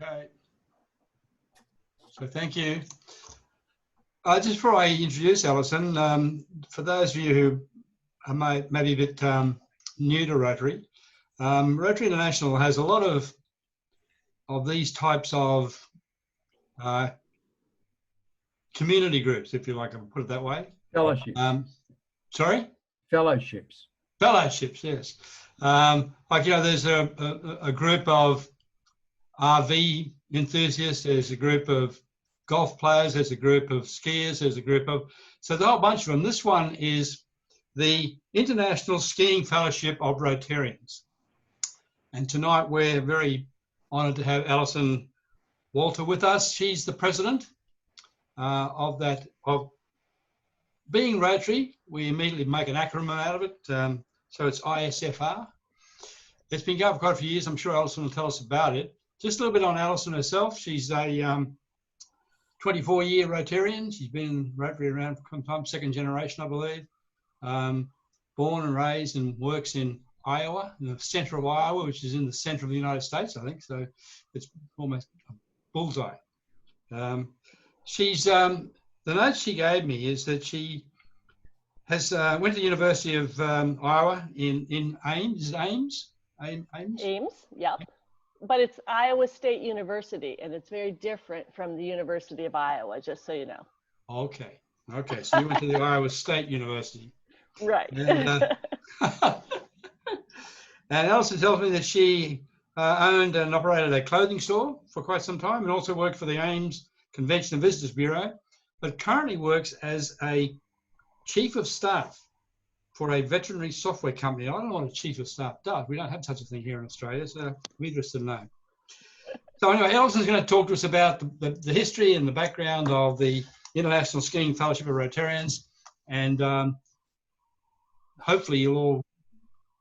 Okay. So thank you. Just before I introduce Allyson, for those of you who are maybe a bit new to Rotary, Rotary International has a lot of these types of community groups, if you like, I can put it that way. Fellowships. Sorry? Fellowships. Fellowships, yes. Like, you know, there's a group of RV enthusiasts, there's a group of golf players, there's a group of skiers, there's a group of, so there's a whole bunch of them. This one is the International Skiing Fellowship of Rotarians. And tonight we're very honoured to have Allyson Walter with us. She's the president of that, of being Rotary. We immediately make an acronym out of it. So it's ISFR. It's been going for quite a few years. I'm sure Allyson will tell us about it. Just a little bit on Allyson herself. She's a 24-year Rotarian. She's been in Rotary around for some time, second generation, I believe. Born and raised and works in Iowa, in the center of Iowa, which is in the center of the United States, I think. So it's almost a bullseye. The note she gave me is that she has went to the University of Iowa in Ames. Is it Ames? Ames? Ames, yep. But it's Iowa State University, and it's very different from the University of Iowa, just so you know. Okay. Okay. So you went to the Iowa State University. Right. And, and Allyson tells me that she owned and operated a clothing store for quite some time and also worked for the Ames Convention and Visitors Bureau, but currently works as a chief of staff for a veterinary software company. I don't know what a chief of staff does. We don't have such a thing here in Australia, so we're interested to know. So anyway, Allyson's going to talk to us about the history and the background of the International Skiing Fellowship of Rotarians, and hopefully you'll all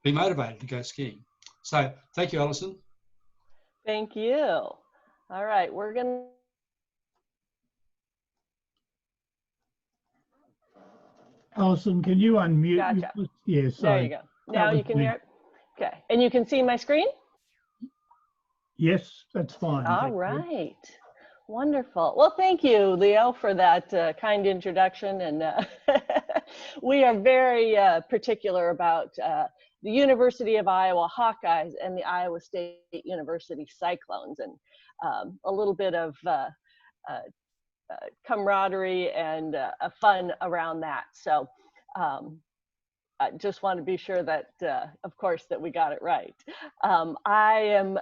be motivated to go skiing. So thank you, Allyson. Thank you. All right, we're going to... Allyson, can you unmute? Gotcha. Yes. There you go. Now you can hear it? Okay. And you can see my screen? Yes, that's fine. All right. Wonderful. Well, thank you, Leo, for that kind introduction. And we are very particular about the University of Iowa Hawkeyes and the Iowa State University Cyclones, and a little bit of camaraderie and fun around that. So I just want to be sure that, of course, that we got it right. I am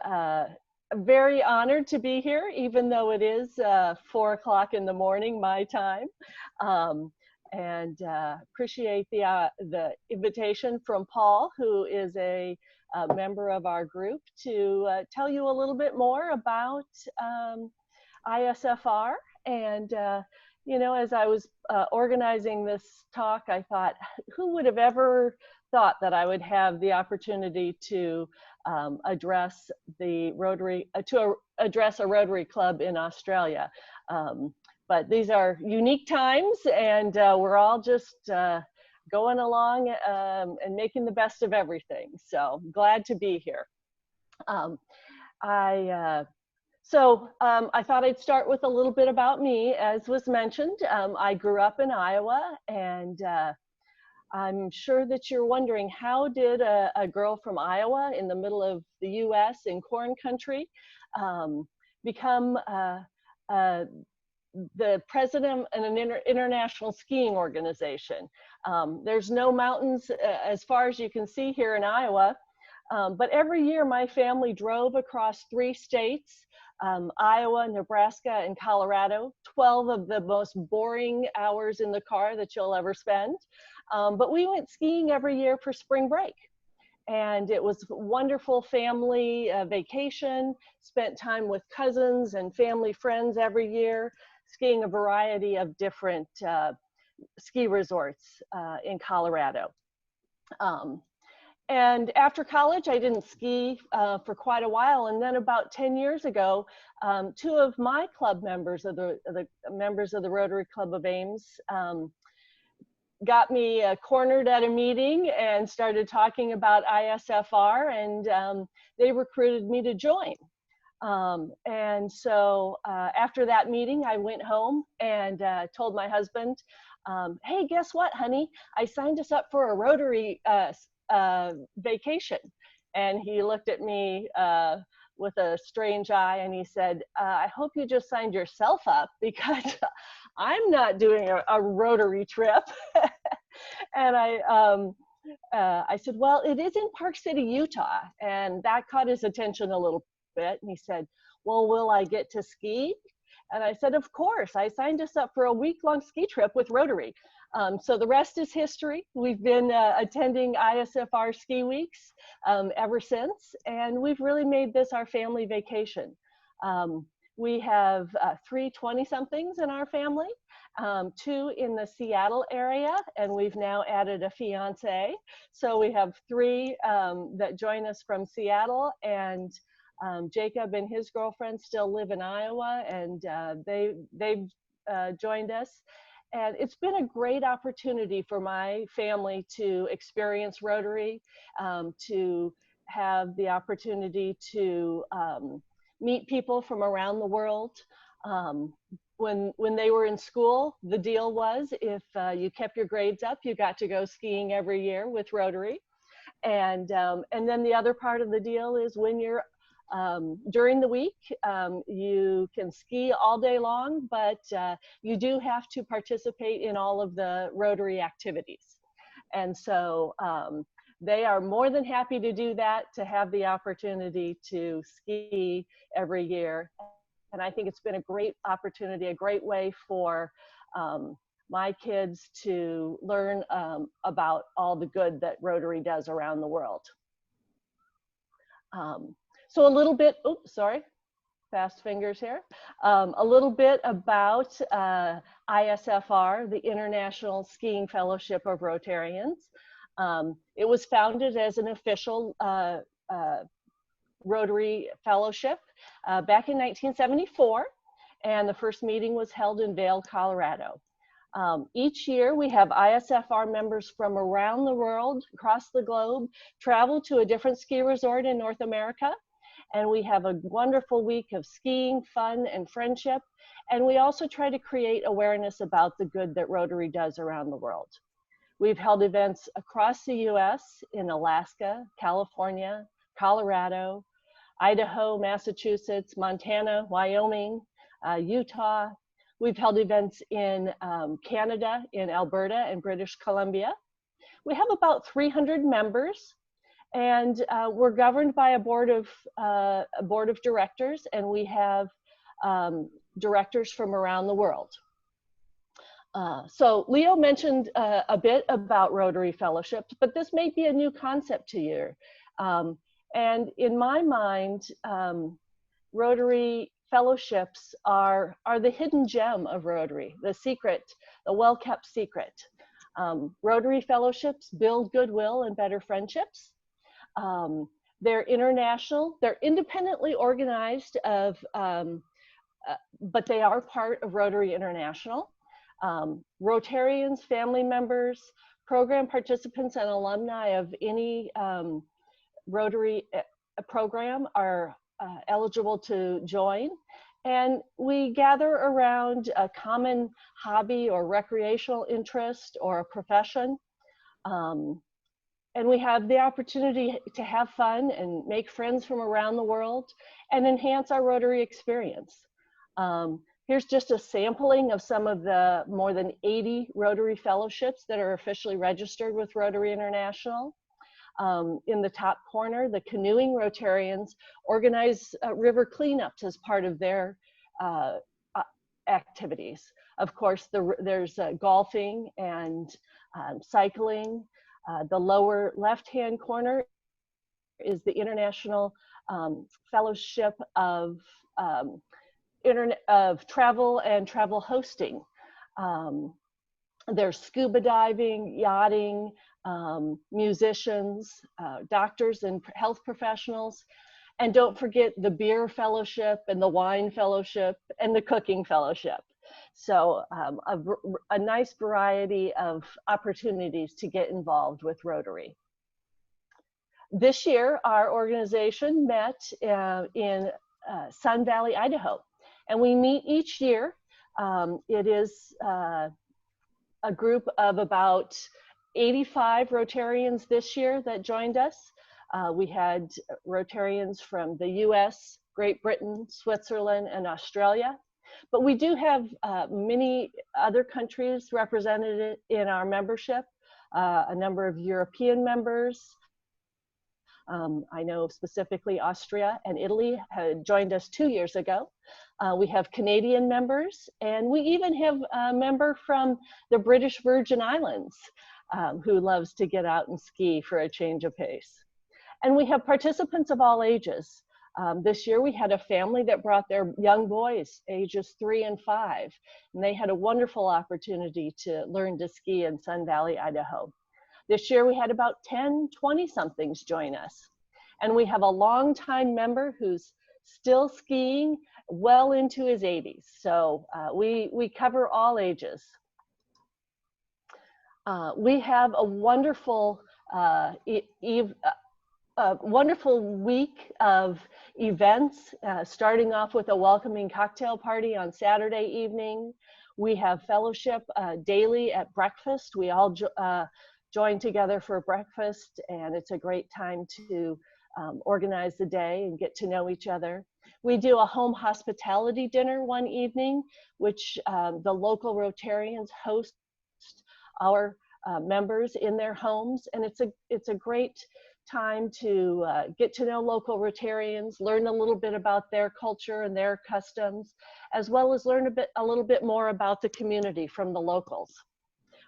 very honored to be here, even though it is 4 o'clock in the morning, my time, and appreciate the invitation from Paul, who is a member of our group, to tell you a little bit more about ISFR. And, you know, as I was organizing this talk, I thought, who would have ever thought that I would have the opportunity to address the Rotary, address a Rotary club in Australia. But these are unique times, and we're all just going along and making the best of everything. So glad to be here. So I thought I'd start with a little bit about me. As was mentioned, I grew up in Iowa, and I'm sure that you're wondering, how did a girl from Iowa in the middle of the US in corn country become the president of an international skiing organization? There's no mountains as far as you can see here in Iowa, but every year my family drove across 3 states, Iowa, Nebraska, and Colorado, 12 of the most boring hours in the car that you'll ever spend. But we went skiing every year for spring break. And it was a wonderful family vacation, spent time with cousins and family friends every year, skiing a variety of different ski resorts in Colorado. And after college, I didn't ski for quite a while. And then about 10 years ago, 2 of my club members of the members of the Rotary Club of Ames got me cornered at a meeting and started talking about ISFR, and they recruited me to join. And so after that meeting, I went home and told my husband, hey, guess what, honey? I signed us up for a Rotary vacation. And he looked at me with a strange eye and he said, I hope you just signed yourself up because I'm not doing a Rotary trip. And I said, well, it is in Park City, Utah. And that caught his attention a little bit. And he said, well, will I get to ski? And I said, of course. I signed us up for a week-long ski trip with Rotary. So the rest is history. We've been attending ISFR ski weeks ever since, and we've really made this our family vacation. We have 3 20-somethings in our family, 2 in the Seattle area, and we've now added a fiance. So we have 3 that join us from Seattle, and Jacob and his girlfriend still live in Iowa, and they've joined us. And it's been a great opportunity for my family to experience Rotary, to have the opportunity to meet people from around the world. When they were in school, the deal was if you kept your grades up, you got to go skiing every year with Rotary. And then the other part of the deal is when you're during the week, you can ski all day long, but you do have to participate in all of the Rotary activities. And so they are more than happy to do that, to have the opportunity to ski every year. And I think it's been a great opportunity, a great way for my kids to learn about all the good that Rotary does around the world. So a little bit, oops, sorry, fast fingers here. A little bit about ISFR, the International Skiing Fellowship of Rotarians. It was founded as an official Rotary fellowship back in 1974, and the first meeting was held in Vail, Colorado. Each year we have ISFR members from around the world, across the globe, travel to a different ski resort in North America. And we have a wonderful week of skiing, fun, and friendship. And we also try to create awareness about the good that Rotary does around the world. We've held events across the US, in Alaska, California, Colorado, Idaho, Massachusetts, Montana, Wyoming, Utah. We've held events in Canada, in Alberta, and British Columbia. We have about 300 members. And we're governed by a board of directors, and we have directors from around the world. So Leo mentioned a bit about Rotary fellowships, but this may be a new concept to you. And in my mind, Rotary fellowships are the hidden gem of Rotary, the secret, the well-kept secret. Rotary fellowships build goodwill and better friendships. They're international, they're independently organized but they are part of Rotary International. Rotarians, family members, program participants, and alumni of any Rotary program are eligible to join. And we gather around a common hobby or recreational interest or a profession. And we have the opportunity to have fun and make friends from around the world and enhance our Rotary experience. Here's just a sampling of some of the more than 80 Rotary fellowships that are officially registered with Rotary International. In the top corner, the canoeing Rotarians organize river cleanups as part of their activities. Of course, there's golfing and cycling. The lower left-hand corner is the International Fellowship of Travel and Travel Hosting. There's scuba diving, yachting, musicians, doctors and health professionals. And don't forget the beer fellowship and the wine fellowship and the cooking fellowship. So a nice variety of opportunities to get involved with Rotary. This year, our organization met in Sun Valley, Idaho. And we meet each year. It is a group of about 85 Rotarians this year that joined us. We had Rotarians from the US, Great Britain, Switzerland, and Australia. But we do have many other countries represented in our membership, a number of European members. I know specifically Austria and Italy had joined us 2 years ago. We have Canadian members, and we even have a member from the British Virgin Islands who loves to get out and ski for a change of pace. And we have participants of all ages. This year we had a family that brought their young boys, ages 3 and 5, and they had a wonderful opportunity to learn to ski in Sun Valley, Idaho. This year we had about 10, 20-somethings join us. And we have a longtime member who's still skiing well into his 80s. So we cover all ages. We have a wonderful week of events, starting off with a welcoming cocktail party on Saturday evening. We have fellowship daily at breakfast. We all join together for breakfast, and it's a great time to organize the day and get to know each other. We do a home hospitality dinner one evening, which the local Rotarians host our members in their homes, and it's a great time to get to know local Rotarians, learn a little bit about their culture and their customs, as well as learn a little bit more about the community from the locals.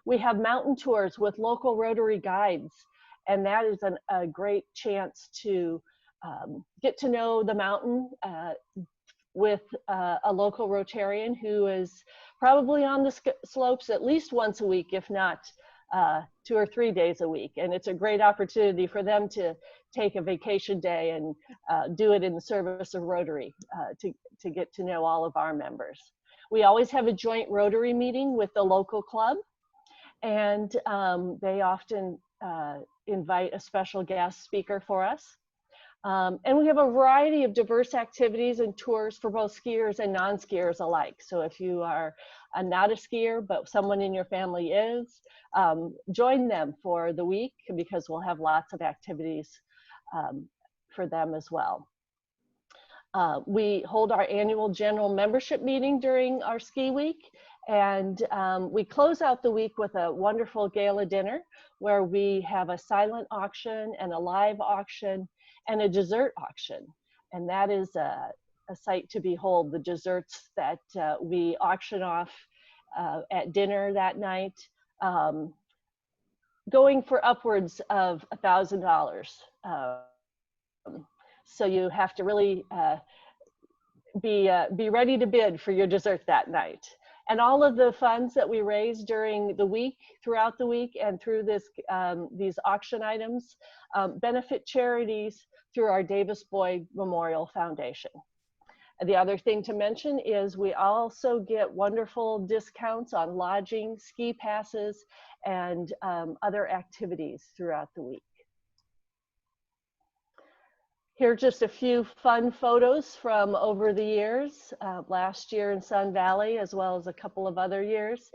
We have mountain tours with local Rotary guides, and that is a great chance to get to know the mountain with a local Rotarian who is probably on the slopes at least once a week, if not 2 or 3 days a week. And it's a great opportunity for them to take a vacation day and do it in the service of Rotary to get to know all of our members. We always have a joint Rotary meeting with the local club, and they often invite a special guest speaker for us. And we have a variety of diverse activities and tours for both skiers and non-skiers alike. So if you are not a skier, but someone in your family is, join them for the week, because we'll have lots of activities for them as well. We hold our annual general membership meeting during our ski week, and we close out the week with a wonderful gala dinner where we have a silent auction and a live auction and a dessert auction. And that is a sight to behold, the desserts that we auction off at dinner that night, going for upwards of $1,000. So you have to really be ready to bid for your dessert that night. And all of the funds that we raise during the week, throughout the week, and through these auction items benefit charities through our Davis Boyd Memorial Foundation. And the other thing to mention is we also get wonderful discounts on lodging, ski passes, and other activities throughout the week. Here are just a few fun photos from over the years, last year in Sun Valley, as well as a couple of other years.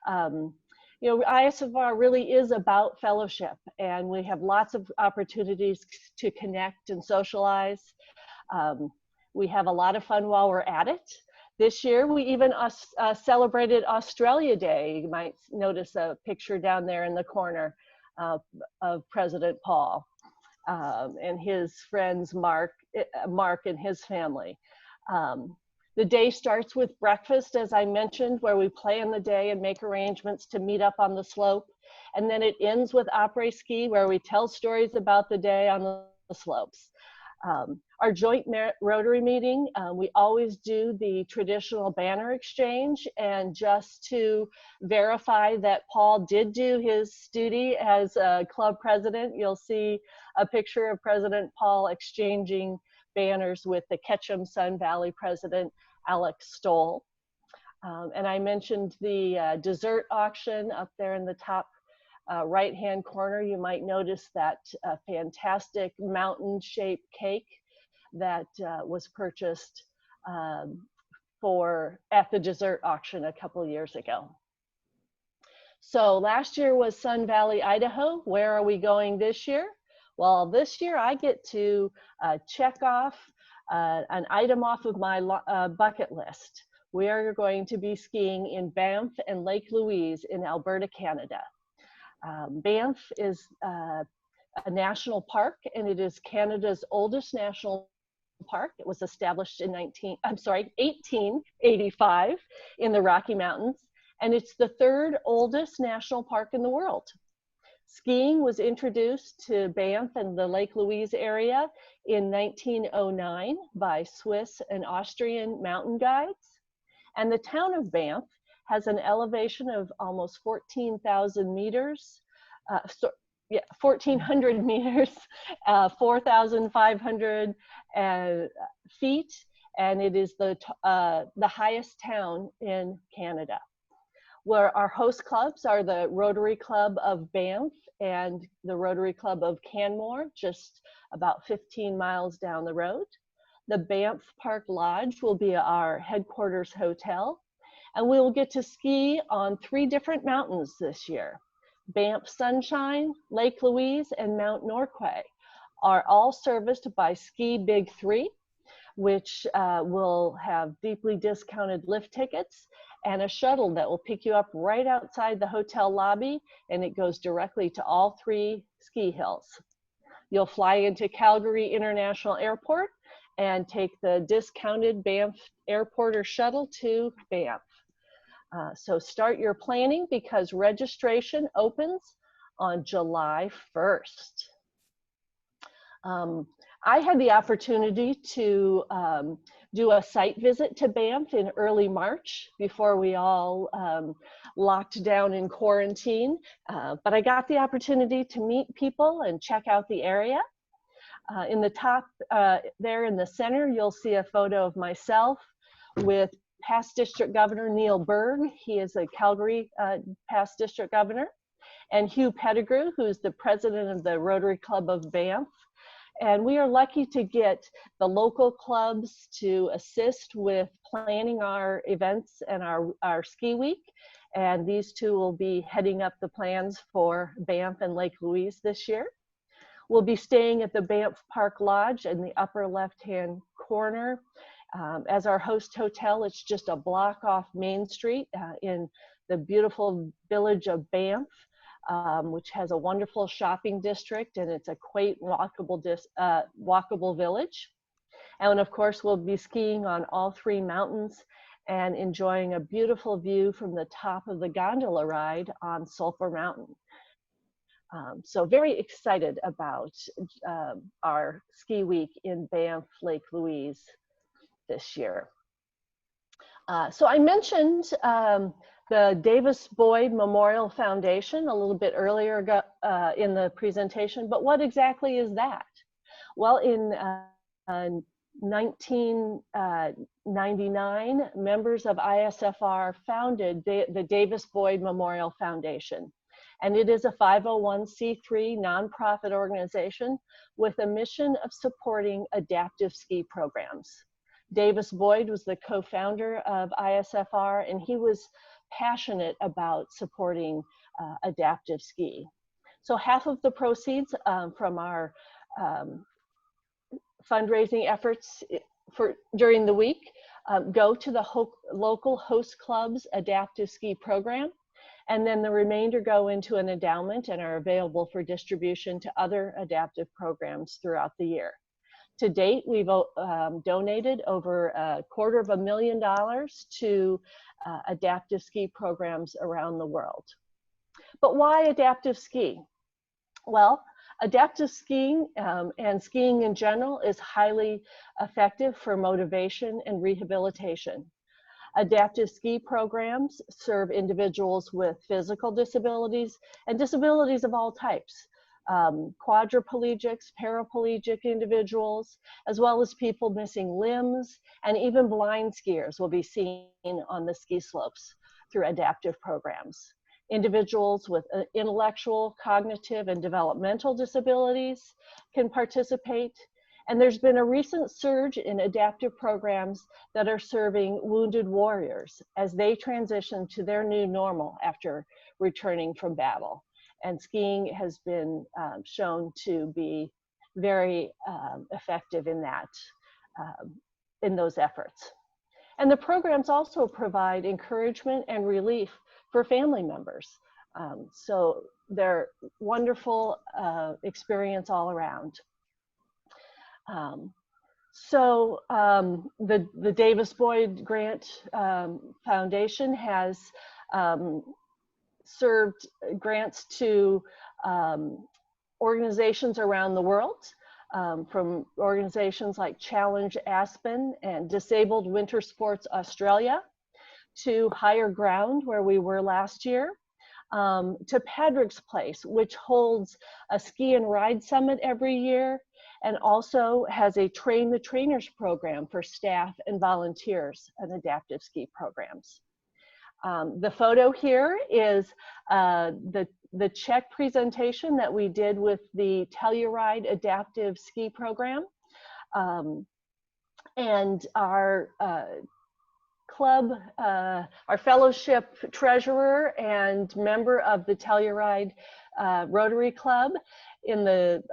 You know, ISFR really is about fellowship, and we have lots of opportunities to connect and socialize. We have a lot of fun while we're at it. This year, we even celebrated Australia Day. You might notice a picture down there in the corner of President Paul and his friends, Mark and his family. The day starts with breakfast, as I mentioned, where we plan the day and make arrangements to meet up on the slope. And then it ends with après ski, where we tell stories about the day on the slopes. Our joint Rotary meeting, we always do the traditional banner exchange, and just to verify that Paul did do his duty as a club president, you'll see a picture of President Paul exchanging banners with the Ketchum Sun Valley president, Alex Stoll. And I mentioned the dessert auction up there in the top right-hand corner. You might notice that fantastic mountain-shaped cake that was purchased at the dessert auction a couple years ago. So last year was Sun Valley, Idaho. Where are we going this year? Well, this year I get to check off an item off of my bucket list. We are going to be skiing in Banff and Lake Louise in Alberta, Canada. Banff is a national park, and it is Canada's oldest national park. It was established in 1885 in the Rocky Mountains, and it's the third oldest national park in the world. Skiing was introduced to Banff and the Lake Louise area in 1909 by Swiss and Austrian mountain guides. And the town of Banff has an elevation of almost 14,000 meters, 1,400 meters, 4,500 feet, and it is the highest town in Canada. Where our host clubs are the Rotary Club of Banff and the Rotary Club of Canmore, just about 15 miles down the road. The Banff Park Lodge will be our headquarters hotel, and we will get to ski on 3 different mountains this year. Banff Sunshine, Lake Louise, and Mount Norquay are all serviced by Ski Big 3, which will have deeply discounted lift tickets and a shuttle that will pick you up right outside the hotel lobby, and it goes directly to all 3 ski hills. You'll fly into Calgary International Airport and take the discounted Banff Airport or shuttle to Banff. So start your planning because registration opens on July 1st. I had the opportunity to do a site visit to Banff in early March before we all locked down in quarantine, but I got the opportunity to meet people and check out the area. In the top there in the center, you'll see a photo of myself with past District Governor Neil Berg. He is a Calgary past District Governor, and Hugh Pettigrew, who's the president of the Rotary Club of Banff. And we are lucky to get the local clubs to assist with planning our events and our ski week. And these 2 will be heading up the plans for Banff and Lake Louise this year. We'll be staying at the Banff Park Lodge in the upper left-hand corner. As our host hotel, it's just a block off Main Street in the beautiful village of Banff. Which has a wonderful shopping district, and it's a quaint walkable village. And of course, we'll be skiing on all 3 mountains and enjoying a beautiful view from the top of the gondola ride on Sulphur Mountain. So very excited about our ski week in Banff, Lake Louise this year. So I mentioned the Davis Boyd Memorial Foundation a little bit earlier in the presentation, but what exactly is that? Well, in 1999, members of ISFR founded the Davis Boyd Memorial Foundation, and it is a 501c3 nonprofit organization with a mission of supporting adaptive ski programs. Davis Boyd was the co-founder of ISFR, and he was passionate about supporting adaptive ski. So half of the proceeds from our fundraising efforts during the week go to the local host club's adaptive ski program, and then the remainder go into an endowment and are available for distribution to other adaptive programs throughout the year. To date, we've donated over $250,000 to adaptive ski programs around the world. But why adaptive ski? Well, adaptive skiing and skiing in general is highly effective for motivation and rehabilitation. Adaptive ski programs serve individuals with physical disabilities and disabilities of all types. Quadriplegics, paraplegic individuals, as well as people missing limbs, and even blind skiers will be seen on the ski slopes through adaptive programs. Individuals with intellectual, cognitive, and developmental disabilities can participate, And there's been a recent surge in adaptive programs that are serving wounded warriors as they transition to their new normal after returning from battle. And skiing has been shown to be very effective in that, in those efforts. And the programs also provide encouragement and relief for family members. So they're wonderful experience all around. The Davis Boyd Grant Foundation has served grants to organizations around the world, from organizations like Challenge Aspen and Disabled Winter Sports Australia, to Higher Ground, where we were last year, to Padraig's Place, which holds a ski and ride summit every year, and also has a Train the Trainers program for staff and volunteers and adaptive ski programs. The photo here is the check presentation that we did with the Telluride Adaptive Ski Program. And our club, our fellowship treasurer and member of the Telluride Rotary Club in the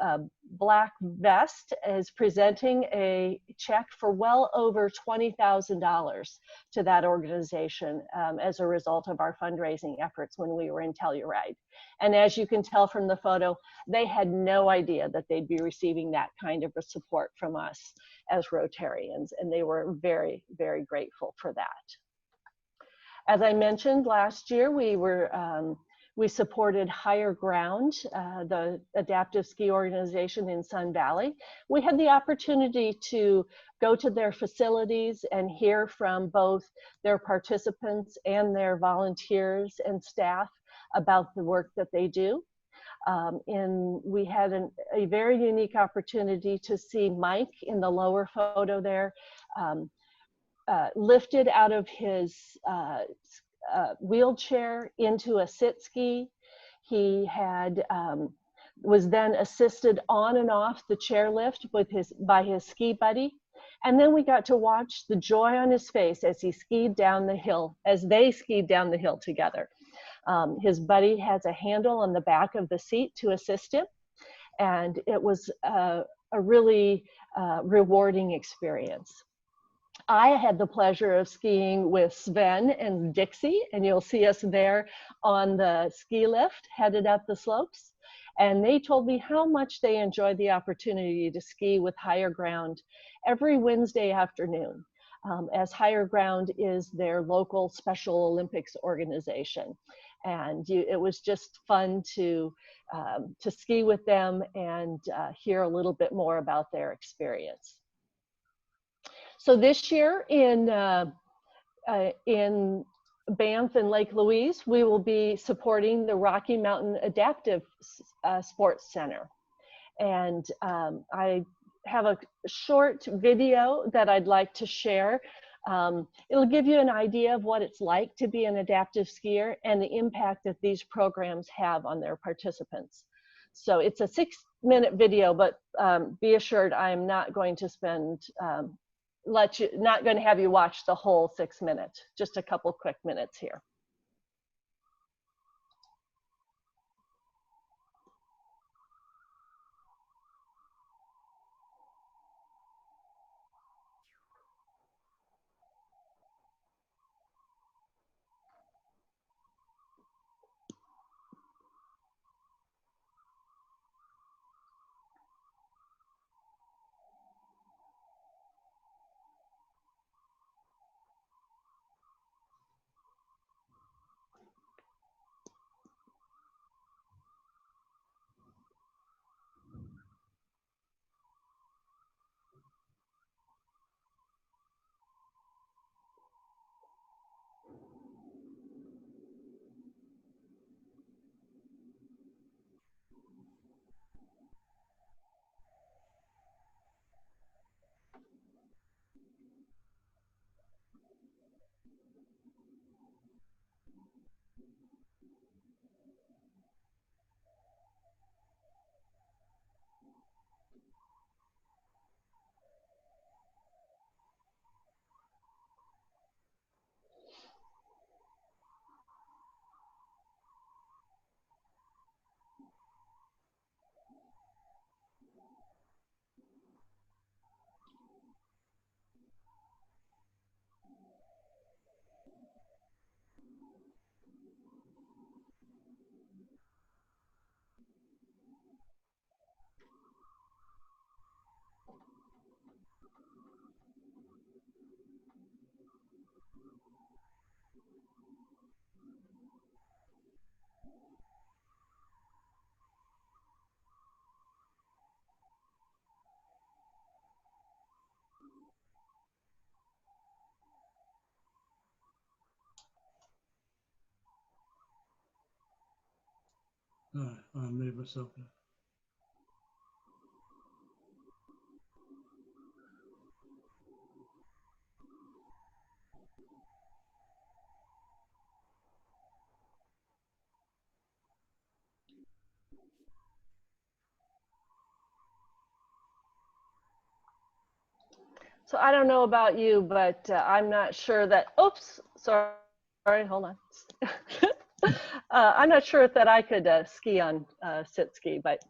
black vest is presenting a check for well over $20,000 to that organization as a result of our fundraising efforts when we were in Telluride. And as you can tell from the photo, they had no idea that they'd be receiving that kind of support from us as Rotarians, and they were very, very grateful for that. As I mentioned, last year we supported Higher Ground, the adaptive ski organization in Sun Valley. We had the opportunity to go to their facilities and hear from both their participants and their volunteers and staff about the work that they do. We had a very unique opportunity to see Mike in the lower photo there, lifted out of his wheelchair into a sit ski. He had was then assisted on and off the chairlift by his ski buddy. And then we got to watch the joy on his face as he skied down the hill, as they skied down the hill together. His buddy has a handle on the back of the seat to assist him. And it was a really rewarding experience. I had the pleasure of skiing with Sven and Dixie, and you'll see us there on the ski lift headed up the slopes. And they told me how much they enjoyed the opportunity to ski with Higher Ground every Wednesday afternoon, as Higher Ground is their local Special Olympics organization. And it was just fun to ski with them and hear a little bit more about their experience. So this year in Banff and Lake Louise, we will be supporting the Rocky Mountain Adaptive Sports Center. And I have a short video that I'd like to share. It'll give you an idea of what it's like to be an adaptive skier and the impact that these programs have on their participants. So it's a 6-minute video, but be assured I'm not going to spend not going to have you watch the whole 6 minutes, just a couple quick minutes here. No, I move myself. So I don't know about you, but I'm not sure that, oops, sorry, hold on. I'm not sure that I could ski on sit ski, but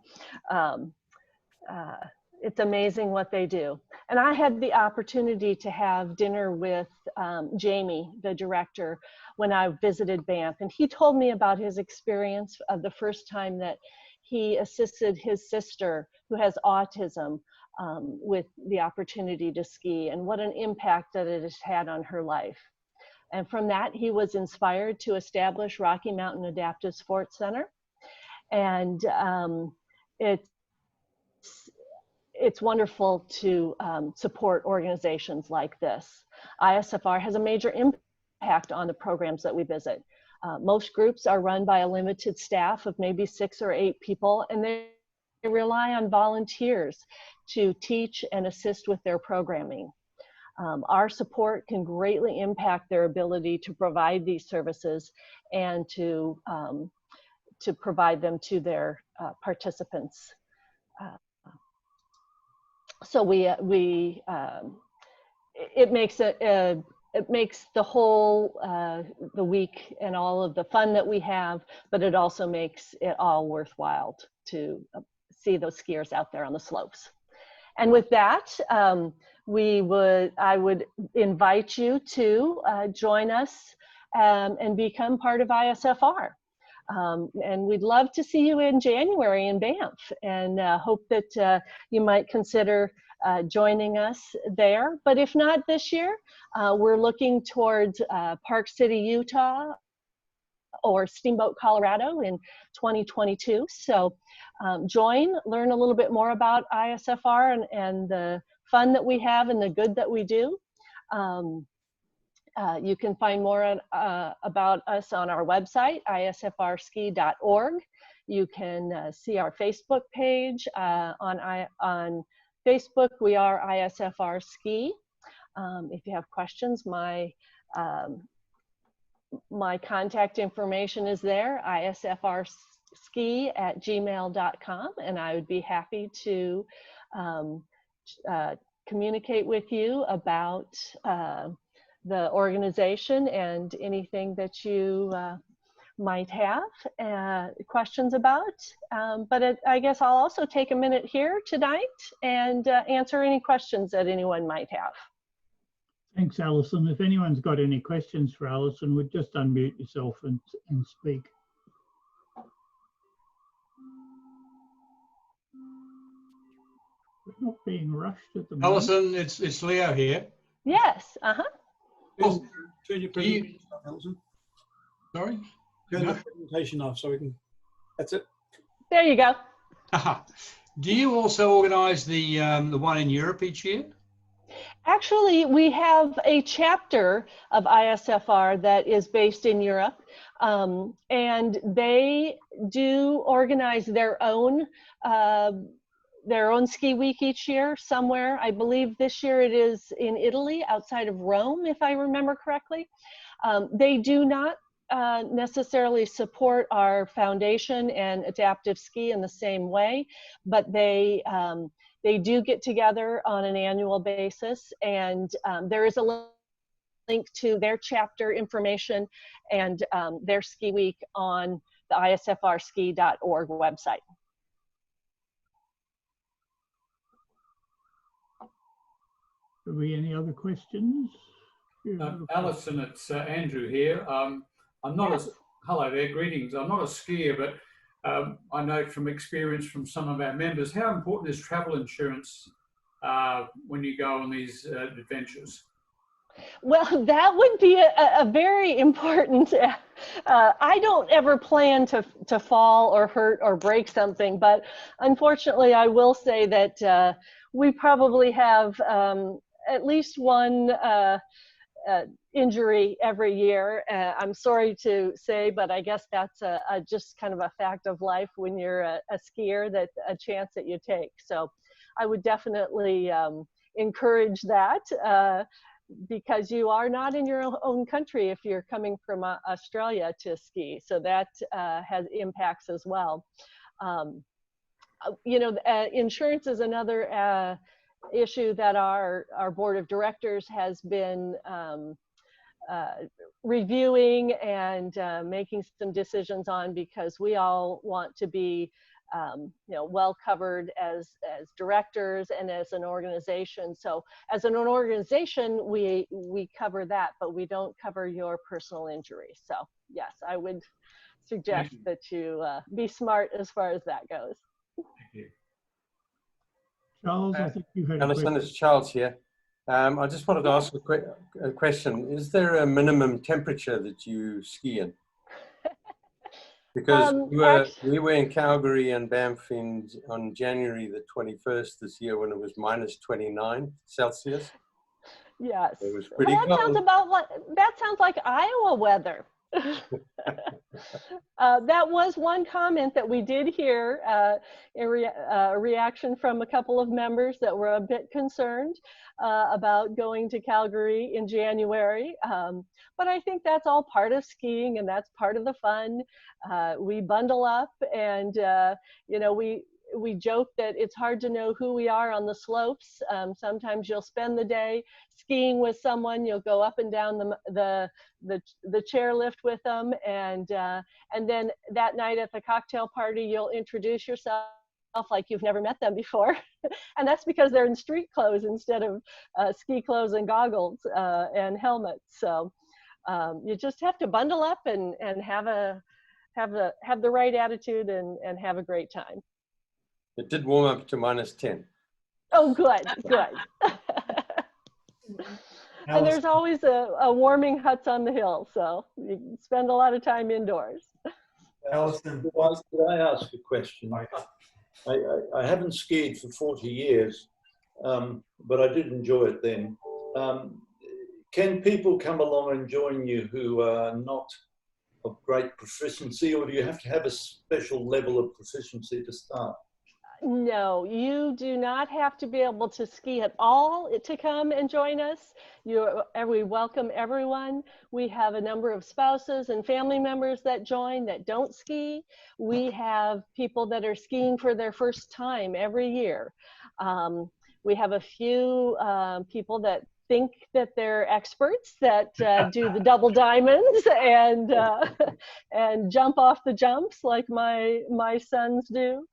um, it's amazing what they do. And I had the opportunity to have dinner with Jamie, the director, when I visited Banff. And he told me about his experience of the first time that he assisted his sister who has autism with the opportunity to ski and what an impact that it has had on her life. And from that, he was inspired to establish Rocky Mountain Adaptive Sports Center. And it's wonderful to support organizations like this. ISFR has a major impact on the programs that we visit. Most groups are run by a limited staff of maybe 6 or 8 people, and they rely on volunteers to teach and assist with their programming. Our support can greatly impact their ability to provide these services and to provide them to their participants. So it makes the whole the week and all of the fun that we have, but it also makes it all worthwhile to see those skiers out there on the slopes. And with that, I would invite you to join us and become part of ISFR. And we'd love to see you in January in Banff, and hope that you might consider joining us there. But if not this year, we're looking towards Park City, Utah, or Steamboat, Colorado in 2022. So join, learn a little bit more about ISFR and the fun that we have and the good that we do. You can find more about us on our website, isfrski.org. You can see our Facebook page. On Facebook, we are ISFR Ski. If you have questions, my contact information is there, isfrski@gmail.com, and I would be happy to communicate with you about the organization and anything that you might have questions about. But I guess I'll also take a minute here tonight and answer any questions that anyone might have. Thanks, Allyson. If anyone's got any questions for Allyson, would just unmute yourself and speak. We're not being rushed at the moment. Allyson, it's Leo here. Yes, Oh, Turn your presentation off, Allyson. sorry? Turn No? the presentation off so we can, that's it. there you go. Do you also organise the one in Europe each year? Actually, we have a chapter of ISFR that is based in Europe, and they do organize their own ski week each year somewhere. I believe this year it is in Italy, outside of Rome, if I remember correctly. They do not necessarily support our foundation and adaptive ski in the same way, but they do get together on an annual basis, and there is a link to their chapter information and their ski week on the isfrski.org website. Have we any other questions? Allyson, it's Andrew here. I'm not Yes. hello there, greetings. I'm not a skier, but I know from experience from some of our members, how important is travel insurance when you go on these adventures? Well, that would be a very important, I don't ever plan to fall or hurt or break something, but unfortunately I will say that we probably have at least one injury every year. I'm sorry to say, but I guess that's just kind of a fact of life when you're a skier, that a chance that you take. So I would definitely encourage that, because you are not in your own country if you're coming from Australia to ski. So that has impacts as well. You know, insurance is another issue that our board of directors has been reviewing and making some decisions on, because we all want to be you know, well covered as directors and as an organization. So as an organization, we cover that, but we don't cover your personal injury. So yes, I would suggest that you be smart as far as that goes. Charles, I think you had a Allyson, question. it's Charles here. I just wanted to ask a question. Is there a minimum temperature that you ski in? Because we were in Calgary and Banff on January the 21st this year, when it was minus 29 Celsius. Yes. It was pretty Well, cold. that sounds like Iowa weather. That was one comment that we did hear, a reaction from a couple of members that were a bit concerned about going to Calgary in January. But I think that's all part of skiing, and that's part of the fun. We bundle up, and you know, we joke that it's hard to know who we are on the slopes. Sometimes you'll spend the day skiing with someone, you'll go up and down the chairlift with them, and then that night at the cocktail party, you'll introduce yourself like you've never met them before. And that's because they're in street clothes instead of ski clothes and goggles and helmets. So you just have to bundle up and have the right attitude and have a great time. It did warm up to minus 10. Oh, good, good. And there's always a warming huts on the hill, so you can spend a lot of time indoors. Allyson, could I ask a question? I haven't skied for 40 years, but I did enjoy it then. Can people come along and join you who are not of great proficiency, or do you have to have a special level of proficiency to start? No, you do not have to be able to ski at all to come and join us. We welcome everyone. We have a number of spouses and family members that join that don't ski. We have people that are skiing for their first time every year. We have a few people that think that they're experts, that do the double diamonds and jump off the jumps like my sons do.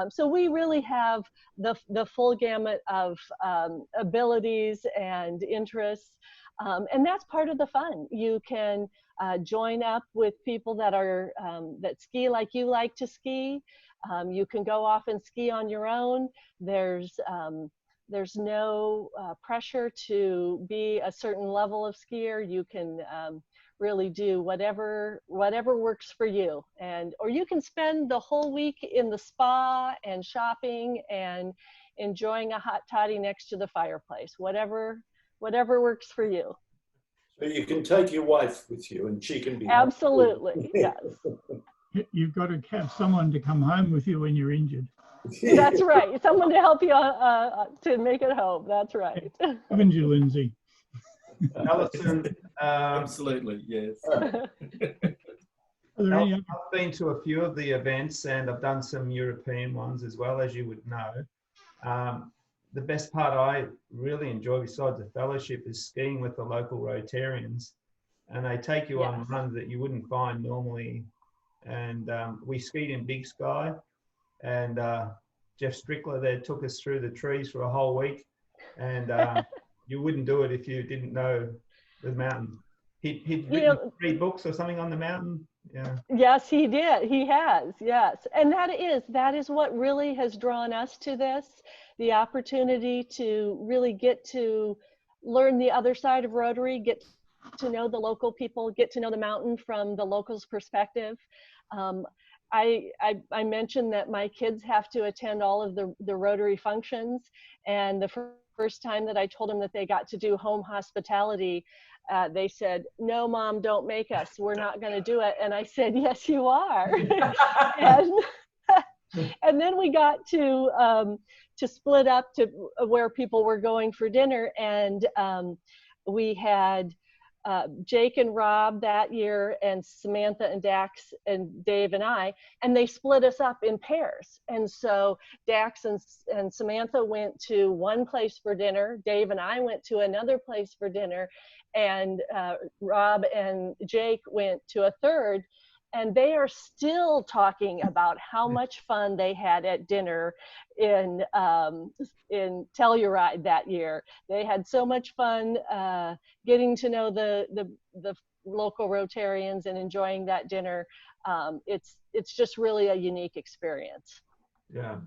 So we really have the full gamut of abilities and interests, and that's part of the fun. You can join up with people that are that ski like you like to ski. You can go off and ski on your own. There's no pressure to be a certain level of skier. You can really do whatever works for you, or you can spend the whole week in the spa and shopping and enjoying a hot toddy next to the fireplace. Whatever works for you. So you can take your wife with you, and she can be absolutely yes. You've got to have someone to come home with you when you're injured. That's right. Someone to help you to make it home. That's right. Haven't you, Lindsay? Allyson, Absolutely, yes. I've been to a few of the events, and I've done some European ones as well, as you would know. The best part I really enjoy, besides the fellowship, is skiing with the local Rotarians, and they take you on runs that you wouldn't find normally. And we skied in Big Sky, and Jeff Strickler there took us through the trees for a whole week, and you wouldn't do it if you didn't know the mountain. He'd written 3 books or something on the mountain. Yeah. Yes, he did. He has. Yes, and that is what really has drawn us to this: the opportunity to really get to learn the other side of Rotary, get to know the local people, get to know the mountain from the locals' perspective. I mentioned that my kids have to attend all of the Rotary functions, and the first time that I told them that they got to do home hospitality, they said, "No, Mom, don't make us. We're not going to do it." And I said, "Yes, you are." And then we got to split up to where people were going for dinner, and we had Jake and Rob that year, and Samantha and Dax and Dave and I, and they split us up in pairs. And so Dax and Samantha went to one place for dinner, Dave and I went to another place for dinner, and Rob and Jake went to a third. And they are still talking about how much fun they had at dinner in Telluride that year. They had so much fun getting to know the local Rotarians and enjoying that dinner. It's just really a unique experience. Yeah,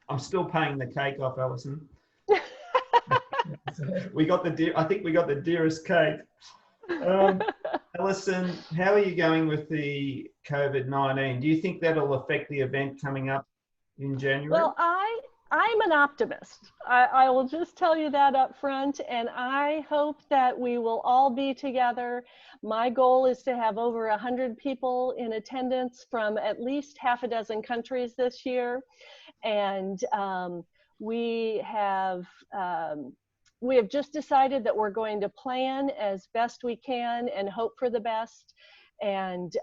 I'm still paying the cake off, Allyson. I think we got the dearest cake. Allyson, how are you going with the COVID-19? Do you think that'll affect the event coming up in January? Well, I'm an optimist. I will just tell you that up front, and I hope that we will all be together. My goal is to have over 100 people in attendance from at least half a dozen countries this year, and we have just decided that we're going to plan as best we can and hope for the best. And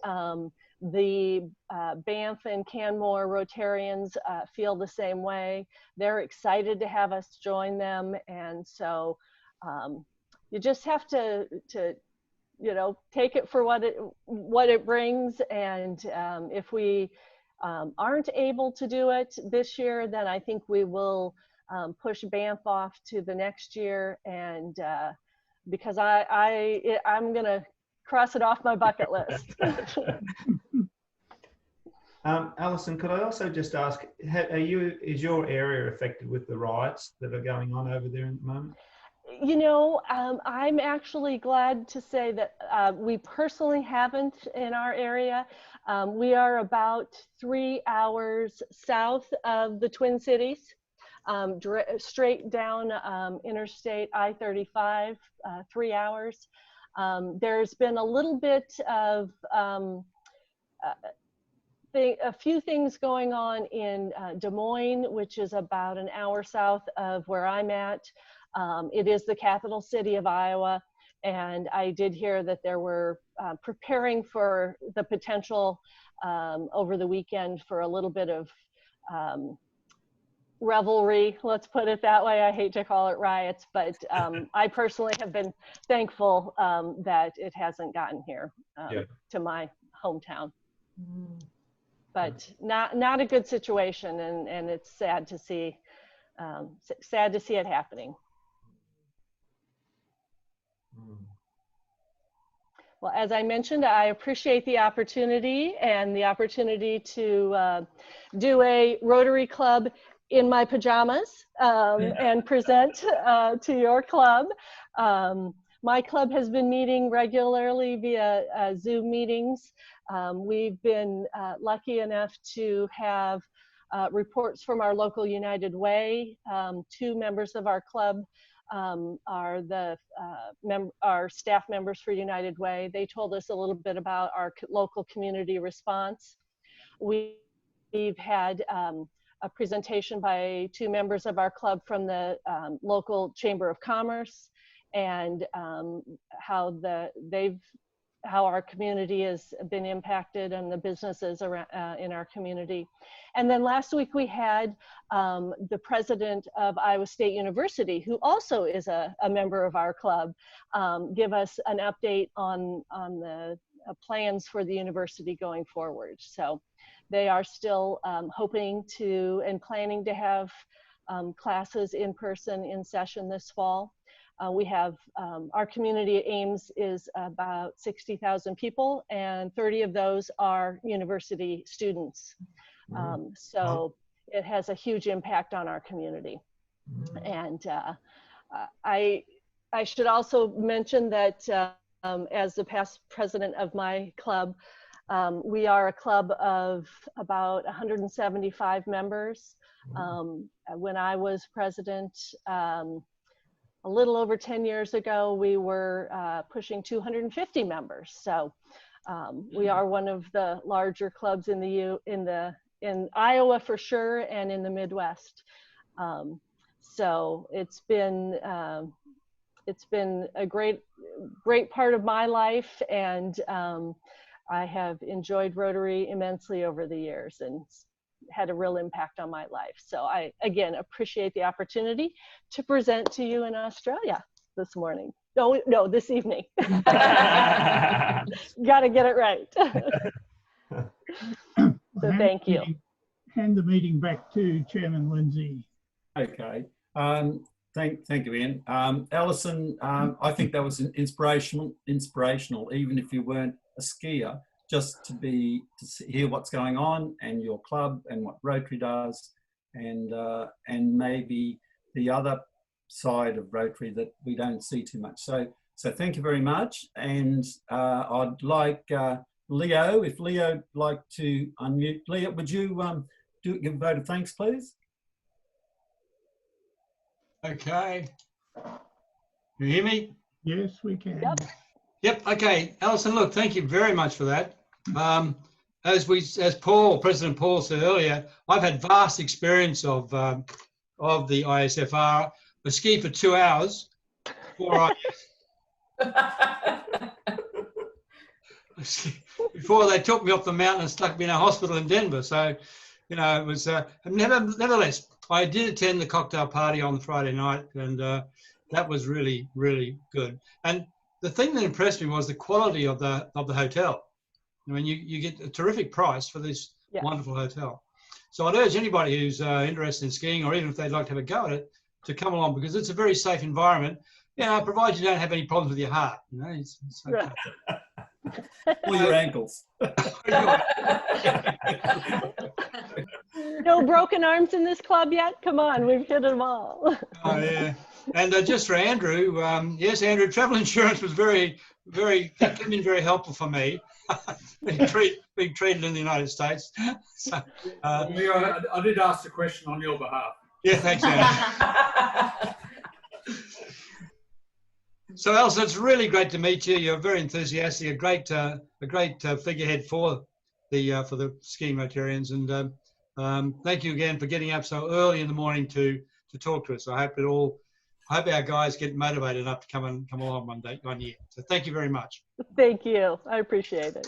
the Banff and Canmore Rotarians feel the same way. They're excited to have us join them. And so you just have to take it for what it brings. And if we aren't able to do it this year, then I think we will push Banff off to the next year, and because I'm gonna cross it off my bucket list. Allyson, could I also just ask, is your area affected with the riots that are going on over there at the moment? You know, I'm actually glad to say that we personally haven't in our area. We are about 3 hours south of the Twin Cities. Straight down Interstate I-35, 3 hours. There's been a little bit of a few things going on in Des Moines, which is about an hour south of where I'm at. It is the capital city of Iowa, and I did hear that there were preparing for the potential over the weekend for a little bit of revelry, let's put it that way. I hate to call it riots, but I personally have been thankful that it hasn't gotten here to my hometown. But not a good situation, and it's sad to see it happening. Well, as I mentioned, I appreciate the opportunity to do a Rotary Club in my pajamas and present to your club. My club has been meeting regularly via Zoom meetings. We've been lucky enough to have reports from our local United Way. 2 members of our club are our staff members for United Way. They told us a little bit about our local community response. We've had a presentation by 2 members of our club from the local Chamber of Commerce, and how our community has been impacted and the businesses around, in our community. And then last week we had the president of Iowa State University, who also is a member of our club, give us an update on the plans for the university going forward. So they are still hoping to and planning to have classes in person in session this fall. We have our community at Ames is about 60,000 people, and 30 of those are university students. So it has a huge impact on our community. And I should also mention that as the past president of my club, we are a club of about 175 members. When I was president, a little over 10 years ago, we were pushing 250 members. So we are one of the larger clubs in Iowa for sure, and in the Midwest. So it's been a great part of my life, and I have enjoyed Rotary immensely over the years and had a real impact on my life. So I, again, appreciate the opportunity to present to you in Australia this morning. No, this evening. Got to get it right. So thank you. Hand the meeting back to Chairman Lindsay. Okay. Thank you, Ian. Allyson, I think that was inspirational, even if you weren't a skier, just to hear what's going on and your club and what Rotary does, and maybe the other side of Rotary that we don't see too much. So thank you very much. And I'd like Leo, if Leo'd like to unmute. Leo, would you give a vote of thanks, please? Okay. Can you hear me? Yes, we can. Yep. Okay, Allyson, look, thank you very much for that. As President Paul said earlier, I've had vast experience of the ISFR. I skied for 2 hours before they took me off the mountain and stuck me in a hospital in Denver. So, you know, it was nevertheless, I did attend the cocktail party on the Friday night, and that was really, really good. And the thing that impressed me was the quality of the hotel. I mean, you get a terrific price for this wonderful hotel. So I'd urge anybody who's interested in skiing, or even if they'd like to have a go at it, to come along, because it's a very safe environment. You know, provided you don't have any problems with your heart. You know, it's okay. Or your ankles. No broken arms in this club yet? Come on, we've hit them all. Oh, yeah. And just for Andrew, yes, Andrew, travel insurance was very, been very helpful for me. being treated in the United States. So, Leo, I did ask the question on your behalf. Yeah, thanks, Andrew. So, Allyson, it's really great to meet you. You're very enthusiastic, a great figurehead for the skiing Rotarians, and thank you again for getting up so early in the morning to talk to us. I hope our guys get motivated enough to come along one year. So, thank you very much. Thank you. I appreciate it.